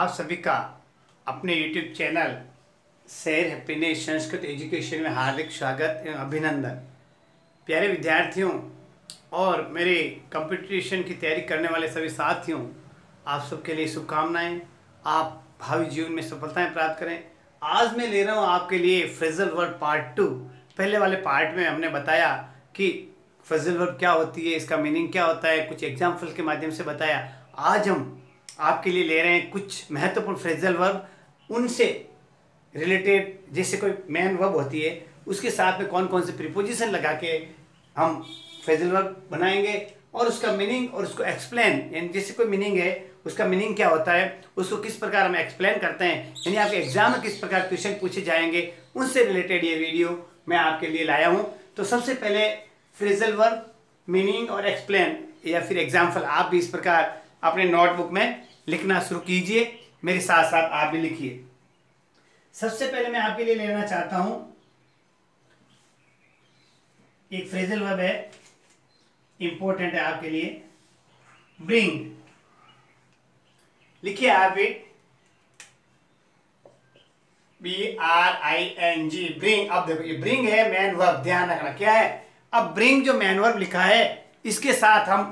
आप सभी का अपने YouTube चैनल शेर हैप्पीनेस संस्कृत एजुकेशन में हार्दिक स्वागत एवं अभिनंदन। प्यारे विद्यार्थियों और मेरे कंपटीशन की तैयारी करने वाले सभी साथियों, आप सबके लिए शुभकामनाएं। आप भावी जीवन में सफलताएं प्राप्त करें। आज मैं ले रहा हूं आपके लिए फ्रेजल वर्ब पार्ट 2। पहले वाले पार्ट में हमने बताया कि फ्रेजल वर्ब क्या होती है, इसका मीनिंग क्या होता है, कुछ एग्जाम्पल के माध्यम से बताया। आज हम आपके लिए ले रहे हैं कुछ महत्वपूर्ण फ्रेजल वर्ब, उनसे रिलेटेड जैसे कोई मेन वर्ब होती है उसके साथ में कौन कौन से प्रीपोजिशन लगा के हम फ्रेजल वर्ब बनाएंगे और उसका मीनिंग और उसको एक्सप्लेन, यानी जैसे कोई मीनिंग है उसका मीनिंग क्या होता है, उसको किस प्रकार हम एक्सप्लेन करते हैं, यानी आपके एग्जाम में किस प्रकार क्वेश्चन पूछे जाएंगे, उनसे रिलेटेड ये वीडियो मैं आपके लिए लाया हूँ। तो सबसे पहले फ्रेजल वर्ब मीनिंग और एक्सप्लेन या फिर एग्जाम्पल आप भी इस प्रकार अपने नोटबुक में लिखना शुरू कीजिए, मेरे साथ साथ आप भी लिखिए। सबसे पहले मैं आपके लिए लेना चाहता हूं एक फ्रेजल वर्ब है, इंपॉर्टेंट है आपके लिए, ब्रिंग। लिखिए आप भी, BRING, ब्रिंग। अब देखो ये ब्रिंग है मेन वर्ब, ध्यान रखना क्या है। अब ब्रिंग जो मेन वर्ब लिखा है इसके साथ हम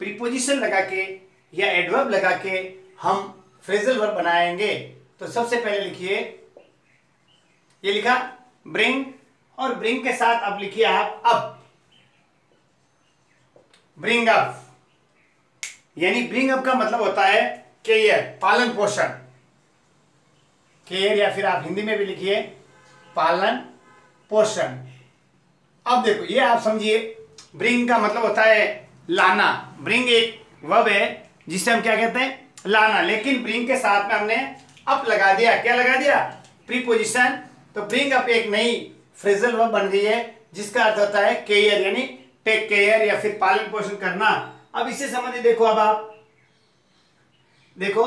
प्रीपोजिशन लगा के या एडवर्ब लगा के हम फ्रेजल वर्ब बनाएंगे। तो सबसे पहले लिखिए, ये लिखा ब्रिंग और ब्रिंग के साथ अब लिखिए आप अप, ब्रिंग अप। यानी ब्रिंग अप का मतलब होता है केयर, पालन पोषण, केयर, या फिर आप हिंदी में भी लिखिए पालन पोषण। अब देखो ये आप समझिए, ब्रिंग का मतलब होता है लाना। ब्रिंग एक वर्ब है जिसे हम क्या कहते हैं, लाना, लेकिन ब्रिंग के साथ में हमने अप लगा दिया। क्या लगा दिया, प्रीपोजिशन। तो ब्रिंग अप एक नई फ्रेजल वर्ब बन गई है जिसका अर्थ होता है केयर, यानी टेक केयर या फिर पालन पोषण करना। अब इसे समझिए, देखो अब आप देखो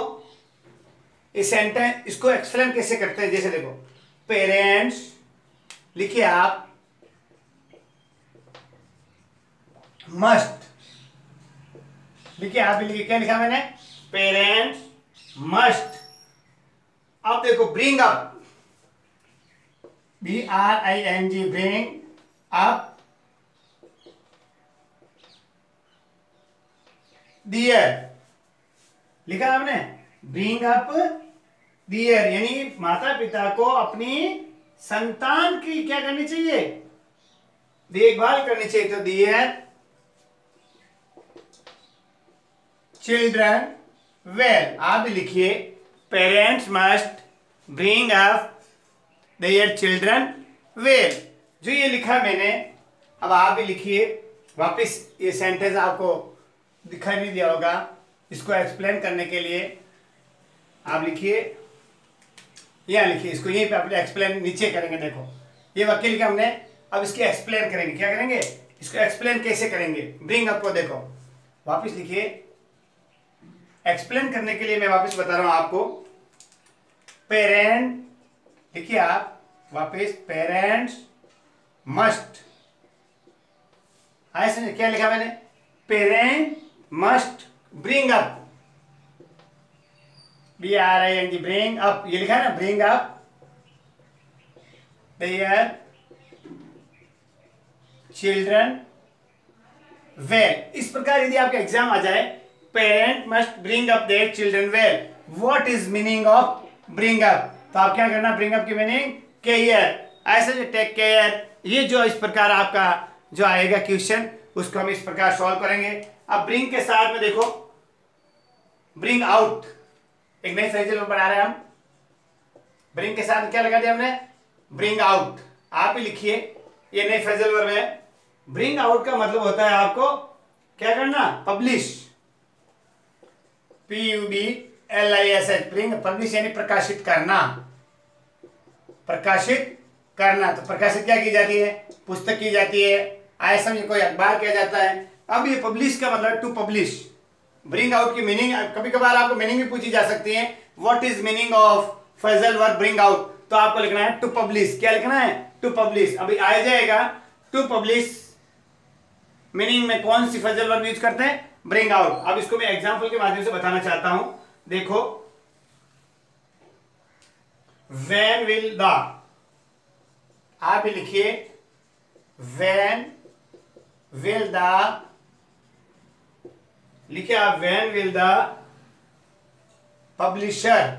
इस सेंटेंस, इसको एक्सप्लेन कैसे करते हैं। जैसे देखो पेरेंट्स, लिखिए आप मस्ट, लिखिए आप भी लिखिए, क्या लिखा मैंने, पेरेंट्स मस्ट। अब देखो bring up, BRING, bring up there. लिखा आपने, ब्रिंग अप दियर, यानी माता पिता को अपनी संतान की क्या करनी चाहिए, देखभाल करनी चाहिए। तो दियर चिल्ड्रन वेल। आप भी लिखिए parents must bring up their children well. जो ये लिखा मैंने, अब आप भी लिखिए वापस। ये सेंटेंस आपको दिखाई नहीं दिया होगा, इसको एक्सप्लेन करने के लिए आप लिखिए, यहाँ लिखिए इसको, यहीं पे आप एक्सप्लेन नीचे करेंगे। देखो ये वाक्य लिखा हमने, अब इसके एक्सप्लेन करेंगे। क्या करेंगे, इसको एक्सप्लेन कैसे करेंगे, ब्रिंग अप को देखो वापस लिखिए। एक्सप्लेन करने के लिए मैं वापस बता रहा हूं आपको, पेरेंट, लिखिए आप वापस, पेरेंट्स मस्ट। ऐसे क्या लिखा मैंने, parent must bring up, BRING, bring up. ये लिखा है ना, bring up their children well. इस प्रकार यदि आपका एग्जाम आ जाए, parent must bring up their children well, what is meaning of bring up, तो आप क्या करना, ब्रिंग अप की मीनिंग केयर, ऐसे जो टेक केयर। ये जो इस प्रकार आपका जो आएगा क्वेश्चन, उसको हम इस प्रकार सॉल्व करेंगे। अब ब्रिंग के साथ में देखो ब्रिंग आउट, एक नई फ्रेजल वर्ब बना रहे हैं हम। ब्रिंग के साथ क्या लगा दिया हमने, ब्रिंग आउट। आप ही लिखिए, ये नई फ्रेजल वर्ब है। ब्रिंग आउट का मतलब होता है आपको क्या करना, पब्लिश, PUBLISH, ब्रिंग, पब्लिश यानी प्रकाशित करना, प्रकाशित करना। तो प्रकाशित क्या की जाती है, पुस्तक की जाती है, ऐसा में कोई अखबार किया जाता है। अब ये पब्लिश का मतलब टू पब्लिश। ब्रिंग आउट की मीनिंग कभी कभार आपको मीनिंग भी पूछी जा सकती है, what is meaning of phrasal verb bring out, तो आपको लिखना है टू पब्लिश। क्या लिखना है, टू पब्लिश। अभी आ जाएगा टू पब्लिश मीनिंग में कौन सी फ्रेजल वर्ब यूज करते हैं, ब्रिंग आउट। अब इसको मैं एग्जांपल के माध्यम से बताना चाहता हूं। देखो व्हेन विल द, आप भी लिखिए व्हेन विल द, लिखिए आप when will the publisher,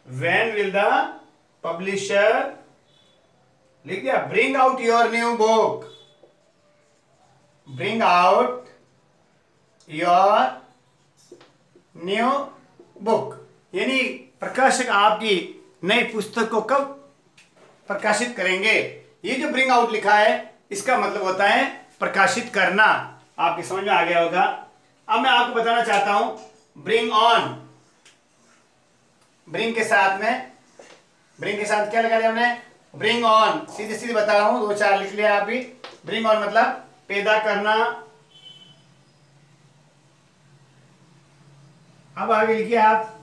when will the publisher, लिख दिया bring out your new book, bring out your new book, यानी प्रकाशक आपकी नई पुस्तक को कब प्रकाशित करेंगे। ये जो ब्रिंग आउट लिखा है इसका मतलब होता है प्रकाशित करना। आपके समझ में आ गया होगा। अब मैं आपको बताना चाहता हूं ब्रिंग ऑन, ब्रिंग के साथ में, ब्रिंग के साथ क्या लगा लिया हमने, ब्रिंग ऑन, सीधे सीधे बता रहा हूं, दो चार लिख लिया आप भी। ब्रिंग ऑन मतलब पैदा करना। अब आगे लिखिए आप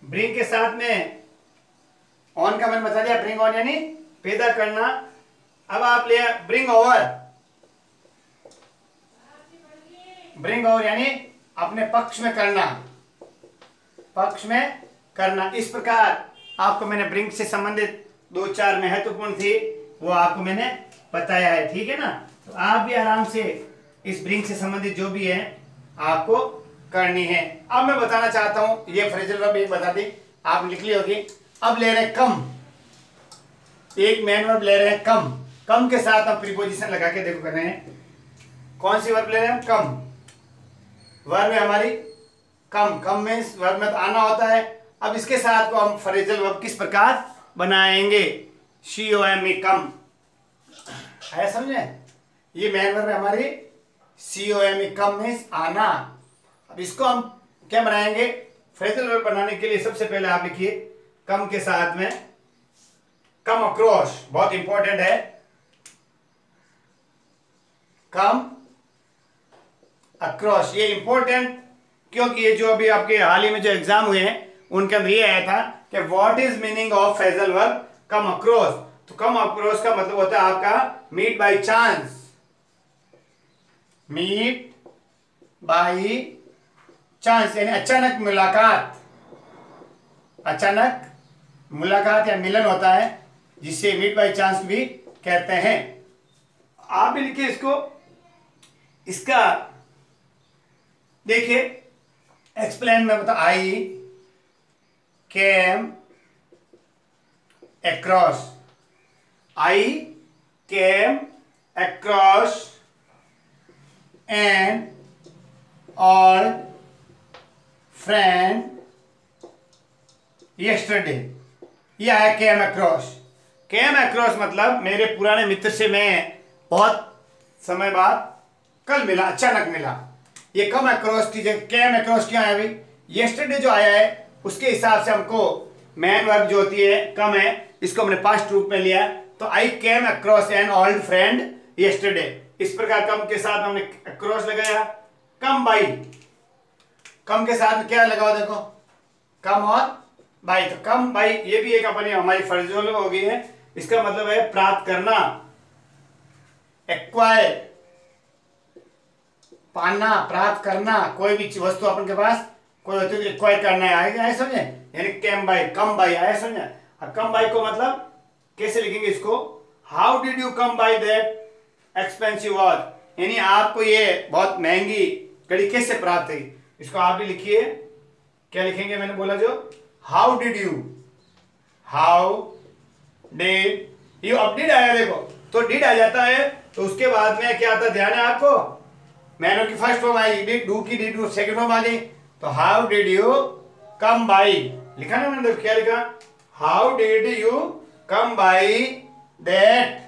ब्रिंग के साथ में ऑन का मैंने बता दिया, ब्रिंग ऑन यानी पैदा करना। अब आप ले ब्रिंग ओवर, ब्रिंग ओवर यानी अपने पक्ष में करना, पक्ष में करना। इस प्रकार आपको मैंने ब्रिंग से संबंधित दो चार महत्वपूर्ण थी वो आपको मैंने बताया है, ठीक है ना। तो आप भी आराम से इस ब्रिंग से संबंधित जो भी है आपको करनी है। अब मैं बताना चाहता हूं, ये फ्रेजल वर्ब एक बता दी, आप लिख ली होगी। अब ले रहे कम, एक मेन वर्ब ले रहे हैं कम, कम के साथ हम प्रीपोजिशन लगा के देखो कर रहे हैं। कौन सी वर्ब ले रहे हैं हम, कम वर्ब है हमारी, कम, कम मीन्स वर्ब में तो आना होता है। अब इसके साथ को हम फ्रेजल वर्ब किस प्रकार बनाएंगे, COME कम, है समझे। ये मेन वर्ब है हमारी COME कम मीन्स आना। अब इसको हम क्या बनाएंगे, फ्रेजल वर्ब बनाने के लिए सबसे पहले आप लिखिए कम के साथ में कम अक्रॉस, बहुत इंपॉर्टेंट है, कम अक्रॉस। ये इंपॉर्टेंट क्योंकि ये जो अभी आपके हाल ही में जो एग्जाम हुए हैं उनके अंदर ये आया था कि what is meaning of phrasal verb come across. तो कम अक्रॉस का मतलब होता है आपका meet by chance, meet by chance यानी अचानक मुलाकात, अचानक मुलाकात या मिलन होता है जिसे मीट बाय चांस भी कहते हैं। आप भी लिखिए इसको, इसका देखिए एक्सप्लेन में बता, I came across, I came across an old friend yesterday. ये है केम अक्रॉस। केम अक्रॉस मतलब मेरे पुराने मित्र से मैं बहुत समय बाद कल मिला, अचानक मिला। ये कम अक्रॉस की जगह केम अक्रॉस क्यों आया भाई, यस्टरडे जो आया है उसके हिसाब से हमको मैन वर्ब जो होती है कम है, इसको हमने पास्ट रूप में लिया। तो I came across an old friend yesterday, इस प्रकार कम के साथ हमने अक्रॉस लगाया। कम बाई, कम के साथ क्या लगाओ देखो, कम और बाई, तो कम बाई ये भी एक अपनी हमारी फ्रेजल हो गई है। इसका मतलब है प्राप्त करना, एक्वायर, पाना, प्राप्त करना। कोई भी वस्तु अपन के पास कोई होती है एक्वायर करना है, आए समझे, यानी केम बाई, कम बाई आया समझे। अब कम बाई को मतलब कैसे लिखेंगे इसको, how did you come by that expensive watch, यानी आपको ये बहुत महंगी घड़ी कैसे प्राप्त हुई। इसको आप भी लिखिए, क्या लिखेंगे मैंने बोला जो, how did you, how did you. अब डिड आया देखो, तो डिड आ जाता है तो उसके बाद में क्या आता है, ध्यान है आपको, मैंने की first form I, did, do की डिड सेकंड फॉर्म आ गई। तो how did you come by, लिखा ना मैंने, क्या लिखा, how did you come by that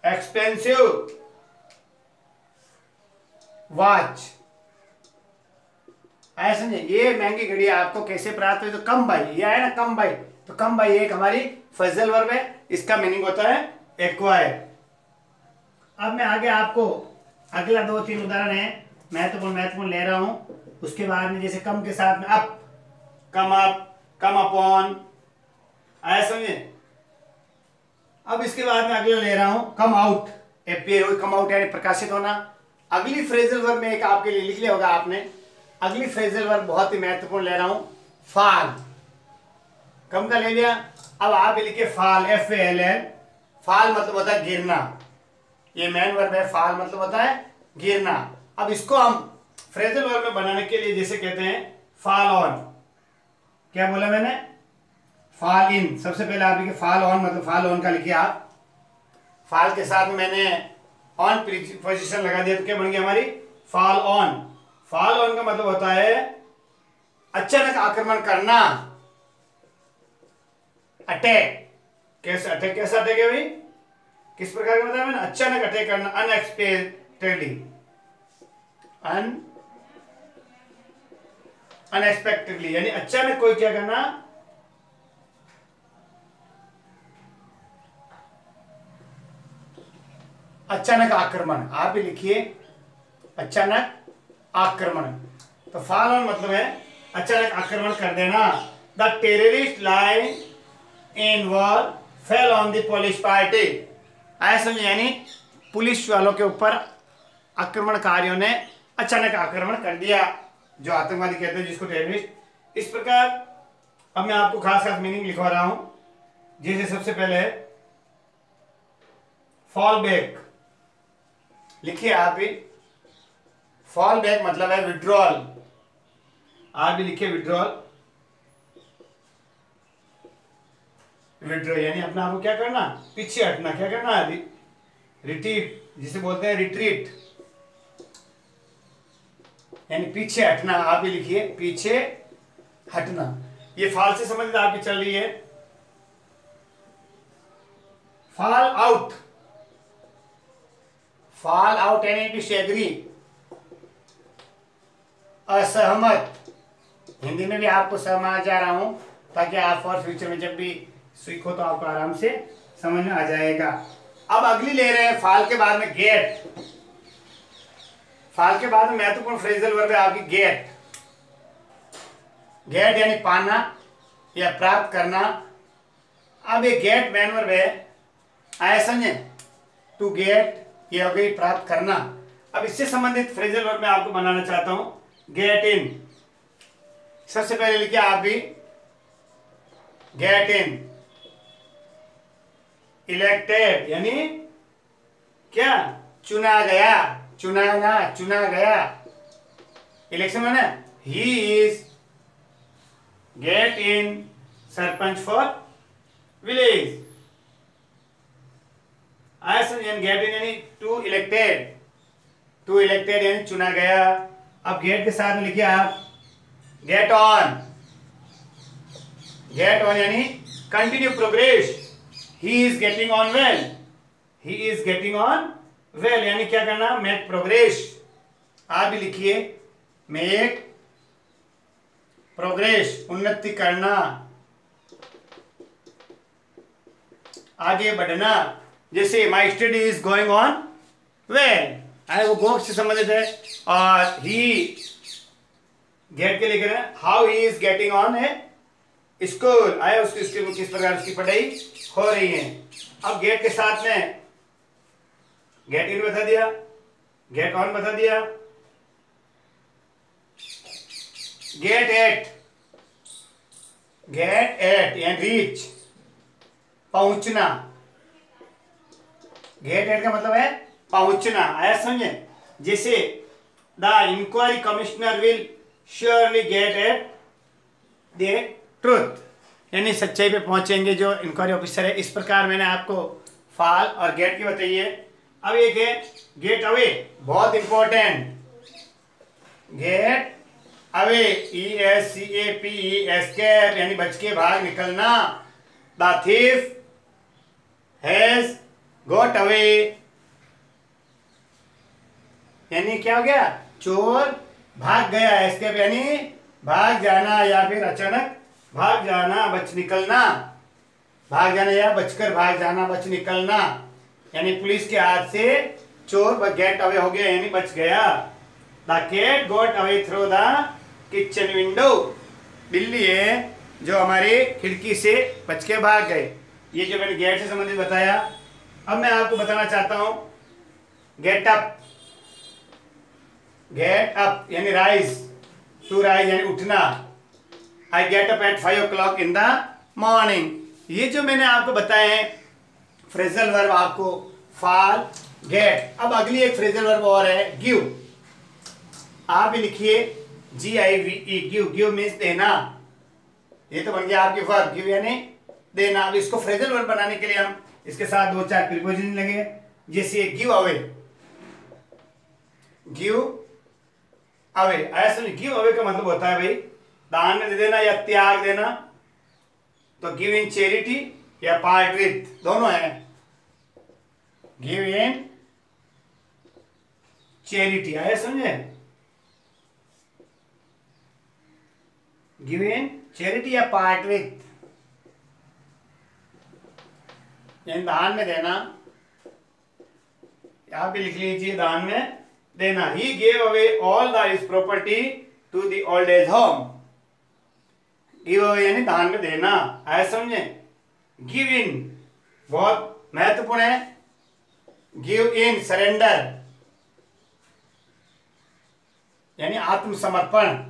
expensive watch, ऐसा समझे। ये महंगी घड़ी आपको कैसे प्राप्त हुई, तो कम बाई, ये है ना कम बाई, तो कम बाई एक हमारी फ्रेजल वर्ब है, इसका मीनिंग होता है एक्वायर। अब मैं आगे आपको अगला दो तीन उदाहरण है महत्वपूर्ण ले रहा हूं। उसके बाद में जैसे कम के साथ में अप, कम अपॉन, आया समझे। अब इसके बाद में अगला ले रहा हूं come out, appear come out यानी प्रकाशित होना। अगली फ्रेजल वर्ब में एक आपके लिए लिख लिया होगा आपने, अगली फ्रेजल वर्ब बहुत ही महत्वपूर्ण ले रहा हूं, फाल। कम का ले लिया। अब आप लिखिए फाल, FALL। फाल मतलब होता है गिरना, ये मेन वर्ब है। फाल मतलब होता है गिरना। अब इसको हम फ्रेजल वर्ब में बनाने के लिए जैसे कहते हैं फॉल ऑन। क्या बोला मैंने? Fall in. सबसे पहले आप लिखिए फॉल ऑन, मतलब फॉल ऑन का लिखिए आप। फॉल के साथ में मैंने ऑन पोजीशन लगा दिया तो क्या बन गई हमारी? Fall on. फॉल ऑन का मतलब होता है अचानक आक्रमण करना, अटैक। कैसे अटैक? कैसा अटैक है भाई? किस प्रकार का बताया मैंने? अचानक अटैक करना, अनएक्सपेक्टेडली। अनएक्सपेक्टेडली यानी अचानक कोई क्या करना, अचानक आक्रमण। आप भी लिखिए अचानक आक्रमण। तो फॉल ऑन मतलब है अचानक आक्रमण कर देना। The terrorist line in war fell on the police party. ऐसा समझे, यानी पुलिस वालों के ऊपर आक्रमणकारियों ने अचानक आक्रमण कर दिया, जो आतंकवादी कहते हैं जिसको टेररिस्ट। इस प्रकार अब मैं आपको खास खास मीनिंग लिखवा रहा हूं। जैसे सबसे पहले फॉल बैक, लिखिए आप भी। फॉल बैक मतलब है विड्रॉल। आप भी लिखिए विड्रॉल। विड्रॉ यानी अपने आप को क्या करना? पीछे हटना। क्या करना? रिट्रीट, जिसे बोलते हैं रिट्रीट, यानी पीछे हटना। आप भी लिखिए पीछे हटना। ये फॉल से संबंधित आपकी चल रही है। Fall out. फॉल आउट यानी डिसएग्री, असहमत। हिंदी में भी आपको समझ जा रहा हूं ताकि आप फॉर फ्यूचर में जब भी सीखो तो आपको आराम से समझ में आ जाएगा। अब अगली ले रहे हैं फॉल के बाद में गेट। फॉल के बाद में महत्वपूर्ण फ्रेजल वर्ब है आपकी गेट। गेट यानी पाना या प्राप्त करना। अब ये गेट मेन वर्ब है, आया समझे? टू गेट ये हो गई प्राप्त करना। अब इससे संबंधित फ्रेजल वर्ब मैं आपको बनाना चाहता हूं, गेट इन। सबसे पहले लिखिए आप भी गेट इन। इलेक्टेड यानी क्या? चुना गया, चुनाना, चुना गया। इलेक्शन में ना, he is get in sarpanch for village. Get in यानी टू इलेक्टेड। टू इलेक्टेड यानी चुना गया। अब गेट के साथ में लिखिए आप गेट ऑन। गेट ऑन यानी continue progress. He is getting on well. He is getting on well यानी क्या करना? Make progress. आप भी लिखिए मेक प्रोग्रेस, उन्नति करना, आगे बढ़ना। जैसे my study is going on well, आए वो गो से संबंधित है। और ही गेट के लेकर how he is getting on है स्कूल, आए उसके स्कूल में किस प्रकार उसकी पढ़ाई हो रही है। अब गेट के साथ में गेट इन बता दिया, गेट ऑन बता दिया। गेट एट, गेट एट यानी रीच, पहुंचना। गेट एट का मतलब है पहुंचना, आया समझे? जैसे the inquiry commissioner will surely get at the truth, यानी सच्चाई पे पहुंचेंगे जो इंक्वायरी ऑफिसर है। इस प्रकार मैंने आपको फॉल और गेट की बताई है। अब एक है गेट अवे, बहुत important. Get away, ESCAPE, escape यानी बच के भाग निकलना। The thief has got away यानी क्या हो गया? चोर भाग गया। एस्केप यानी भाग जाना या फिर अचानक भाग जाना, बच निकलना। भाग जाना या बचकर भाग जाना, बच निकलना। यानी पुलिस के हाथ से चोर गेट अवे हो गया यानी बच गया। The cat got away through the kitchen window, बिल्ली है जो हमारी खिड़की से बच के भाग गए। ये जो मैंने गेट से संबंधित बताया। अब मैं आपको बताना चाहता हूं गेट अप, गेट अप यानी राइज, टू राइज यानी उठना। I get up at 5 o'clock in the morning. ये जो मैंने आपको बताए हैं फ्रेजल वर्ब, आपको फॉल, गेट। अब अगली एक फ्रेजल वर्ब और है गिव। आप भी लिखिए GIVE, गिव। गिव मीन्स देना। ये तो बन गया आपकी वर्ब, गिव यानी देना। अब इसको फ्रेजल वर्ब बनाने के लिए हम इसके साथ 2-4 प्रीपोजिशन लगे, जैसे गिव अवे। गिव अवे, ऐसा गिव अवे का मतलब होता है भाई दान में दे देना या त्याग देना। तो गिव इन चैरिटी या पार्ट विथ, दोनों है। गिव इन चैरिटी, आया समझे? गिव इन चैरिटी या पार्ट विथ, यानी दान में देना। यहां पे लिख लीजिए दान में देना। He gave away all the his property to the old age home. Give away यानी दान में देना, आया समझे? गिव इन बहुत महत्वपूर्ण है। गिव इन सरेंडर यानी आत्मसमर्पण।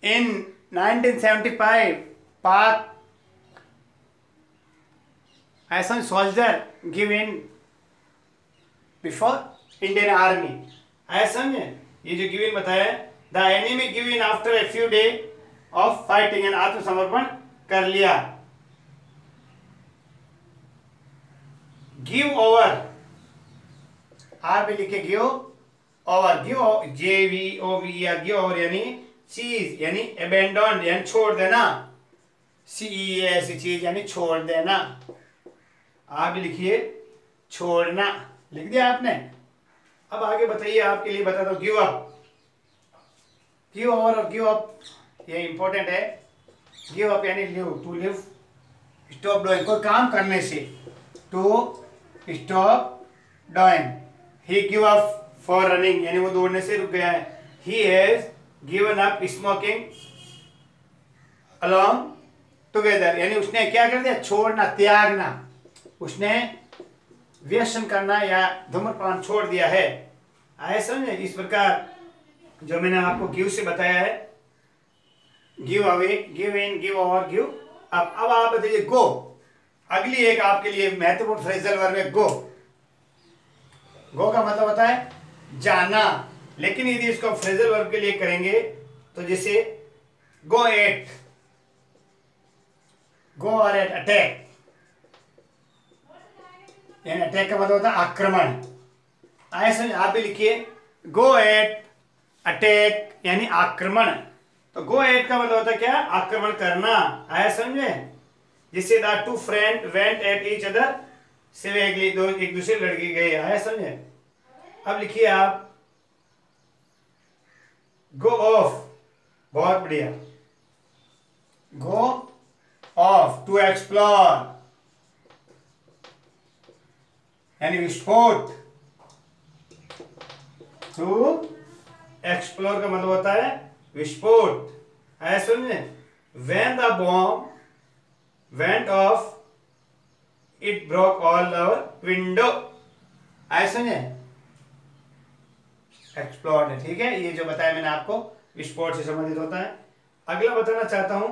In 1975, Pak Assam soldier give in before Indian Army। ऐसा समझे? ये जो गिव इन बताया, the enemy give in after a few day of fighting, and आत्मसमर्पण कर लिया। गिव ओवर, आप भी लिखे give over. Give JVOVER, give over यानी चीज, यानी अबेंडन यानी छोड़ देना। CEA ऐसी चीज यानी छोड़ देना। आप भी लिखिए छोड़ना, लिख दिया आपने। अब आगे बताइए, आपके लिए बता दो गिव अप। गिव ओवर और गिव अप ये इंपॉर्टेंट है। गिव अप यानी leave, to leave, stop doing, कोई काम करने से, to stop doing. He give up for running यानी वो दौड़ने से रुक गया है। He has given up smoking along together यानी उसने क्या कर दिया, छोड़ना, त्यागना। उसने व्यसन करना या धूम्रपान छोड़ दिया है। आए समझे? इस प्रकार जो मैंने आपको गिव से बताया है, give away, give in, give over, give up. अब आप बताइए गो। अगली एक आपके लिए महत्वपूर्ण फ्रेजल वर्ब है गो। गो का मतलब होता है जाना, लेकिन यदि इसको फ्रेजल वर्ब के लिए करेंगे तो जैसे गो एट, गो और एट, अटैक यानी अटैक का मतलब होता है आक्रमण। आए समझ? आप भी लिखिए गो एट अटैक यानी आक्रमण। तो गो एट का मतलब होता है क्या, आक्रमण करना। आया समझे? जिससे the two friend went at each other, से वे एक दूसरे लड़के गए। आया समझे? अब लिखिए आप गो ऑफ, बहुत बढ़िया। गो ऑफ टू एक्सप्लोर यानी विस्फोट। टू एक्सप्लोर का मतलब होता है विस्फोट। है सुनिए, when the bomb went off it broke all our window. ऐसा सुनिए, एक्सप्लोर है, ठीक है। ये जो बताया मैंने आपको विस्फोट से संबंधित होता है। अगला बताना चाहता हूं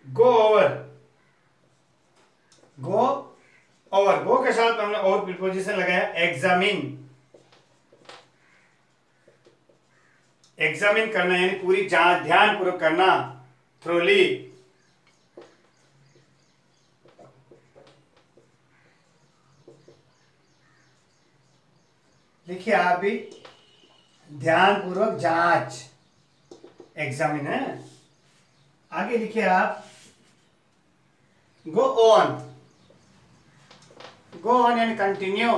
गो ओवर। गो ओवर, गो के साथ हमने और प्रीपोजिशन लगाया एग्जामिन। एग्जामिन करना यानी पूरी जांच, ध्यान पूर्वक करना, थ्रोली। लिखिए आप भी ध्यान पूर्वक जांच, एग्जामिन है। आगे लिखिए आप गो ऑन। गो ऑन यानी कंटिन्यू।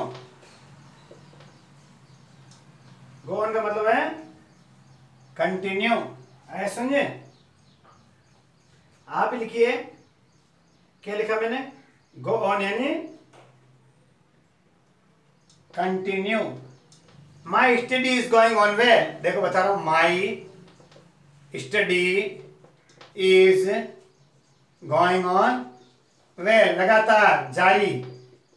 गो ऑन का मतलब है कंटिन्यू। ऐसा समझे? आप ही लिखिए, क्या लिखा मैंने, गो ऑन यानी continue. My study is going on well. देखो बता रहा हूं, my study is going on well, लगातार, जारी।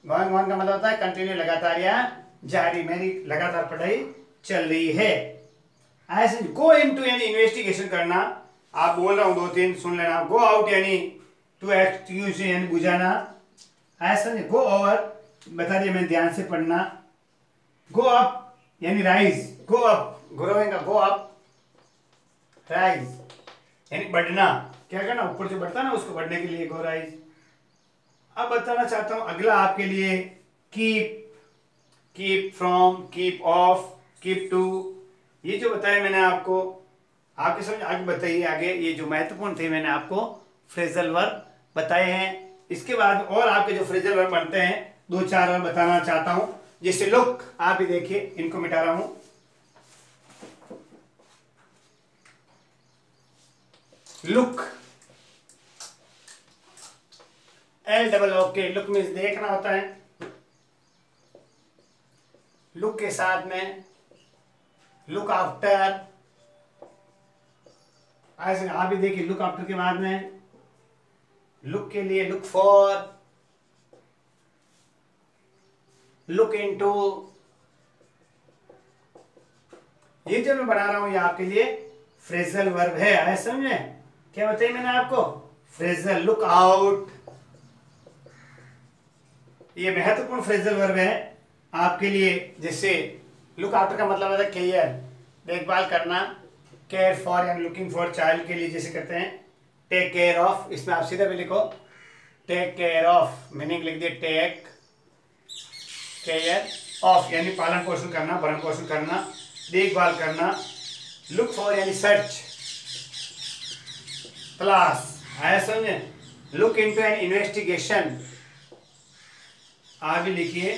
गोइंग ऑन का मतलब होता है कंटिन्यू, लगातार या जारी, मेरी लगातार पढ़ाई चल रही है। ऐसे गो इनटू यानी इन्वेस्टिगेशन करना, आप बोल रहा हूं दो तीन सुन लेना। गो आउट यानी टू एक्सक्यूज यानी बुझाना। ऐसा नहीं, गो ओवर बता दिया मैंने, ध्यान से पढ़ना। गो अप यानी राइज, गो अप, ग्रोइंग का गो अप, राइज यानी बढ़ना, क्या करना, ऊपर से बढ़ता ना, उसको बढ़ने के लिए गो राइज। अब बताना चाहता हूं अगला आपके लिए, keep, keep from, keep off, keep to. ये जो बताया मैंने आपको, आपके समझ आगे बताइए। आगे ये जो महत्वपूर्ण थे मैंने आपको फ्रेजल वर्ब बताए हैं। इसके बाद और आपके जो फ्रेजल वर्ब बनते हैं, दो चार और बताना चाहता हूं। जैसे लुक, आप भी देखिए, इनको मिटा रहा हूं। लुक, LOOK, लुक मीन्स देखना होता है। लुक के साथ में लुक आफ्टर, ऐसे आप भी देखिए। लुक आफ्टर के बाद में लुक के लिए लुक फॉर, लुक इनटू। ये जो मैं बना रहा हूं ये आपके लिए फ्रेजल वर्ब है, ऐसा समझे। क्या बताइए मैंने आपको, फ्रेजल। लुक आउट, ये महत्वपूर्ण फ्रेजल वर्ब है आपके लिए। जैसे लुक आफ्टर का मतलब होता है केयर, देखभाल करना। केयर फॉर यानी लुकिंग फॉर, चाइल्ड के लिए जैसे करते हैं टेक केयर ऑफ, इसमें आप सीधा भी लिखो टेक केयर ऑफ, मीनिंग लिख दिए टेक केयर ऑफ यानी पालन पोषण करना, भरण पोषण करना, देखभाल करना। लुक फॉर यानी सर्च, तलाश, आया समझे। लुक इनटू यानी इन्वेस्टिगेशन, आप भी लिखिए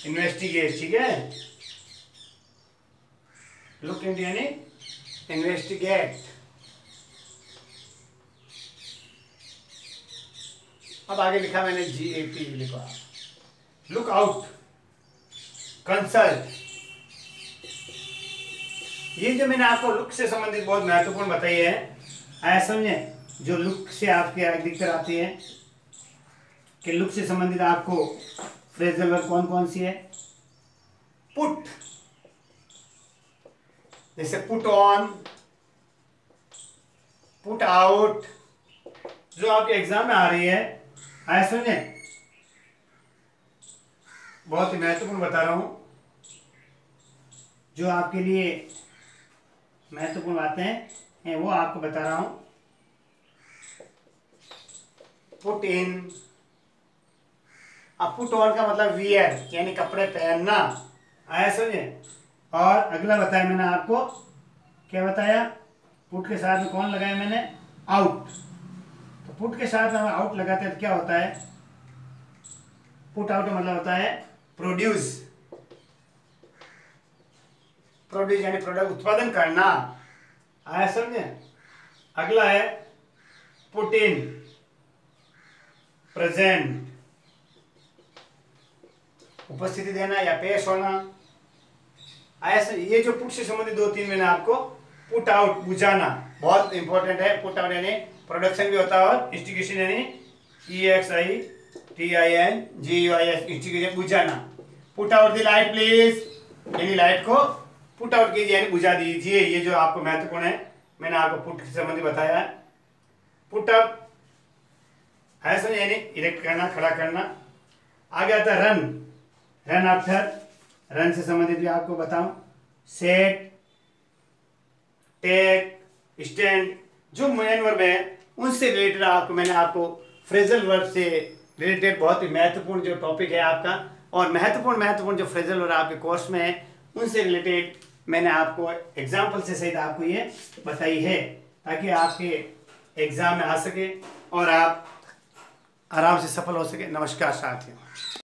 इन्वेस्टिगेट, ठीक है। लुक इनटू यानी इन्वेस्टिगेट। अब आगे लिखा मैंने GAP, लिखो आप। Look out, consult. ये जो मैंने आपको लुक से संबंधित बहुत महत्वपूर्ण बताई है, ऐसा समझे। जो लुक से आपके अधिकतर आती है कि लुक से संबंधित आपको फ्रेजल वर्ब कौन कौन सी है। पुट, जैसे पुट ऑन, पुट आउट, जो आपके एग्जाम में आ रही है, ऐसा समझे। बहुत ही महत्वपूर्ण बता रहा हूं, जो आपके लिए महत्वपूर्ण बातें हैं वो आपको बता रहा हूं। पुट इन, अब पुट ऑन का मतलब वियर यानी कपड़े पहनना, आया समझे। और अगला बताया मैंने आपको, क्या बताया, पुट के साथ में कौन लगाया मैंने, आउट। तो पुट के साथ हम आउट लगाते हैं तो क्या होता है, पुट आउट का मतलब होता है प्रोड्यूस, प्रोड्यूस यानी प्रोडक्ट उत्पादन करना, आया समझे। अगला है पुट इन, प्रेजेंट, उपस्थिति देना या पेश होना। ऐसे ये जो पुट से संबंधित दो तीन मैंने आपको, पुट आउट बुझाना बहुत इंपॉर्टेंट है। पुट आउट यानी प्रोडक्शन भी होता है, और इंस्टिगेशन यानी EXITINGUIS, इंस्टिगेशन बुझाना। Put out the light please, यानी लाइट को पुट आउट कीजिए यानी बुझा दीजिए। ये जो आपको महत्वपूर्ण है, मैंने आपको पुट से संबंधित बताया है। पुट अप ऐसा यानी इरेक्ट करना, खड़ा करना। आगे आता है रन, रन आफ्टर, रन से संबंधित भी आपको बताऊं। सेट, टेक, स्टैंड, जो मेन वर्ब है उनसे रिलेटेड आपको मैंने आपको फ्रेजल वर्ब से रिलेटेड बहुत ही महत्वपूर्ण जो टॉपिक है आपका, और महत्वपूर्ण जो फ्रेजल वर्ब आपके कोर्स में है उनसे रिलेटेड मैंने आपको एग्जाम्पल से सहित आपको ये बताई है, ताकि आपके एग्जाम में आ सके और आप आराम से सफल हो सके। नमस्कार साथियों।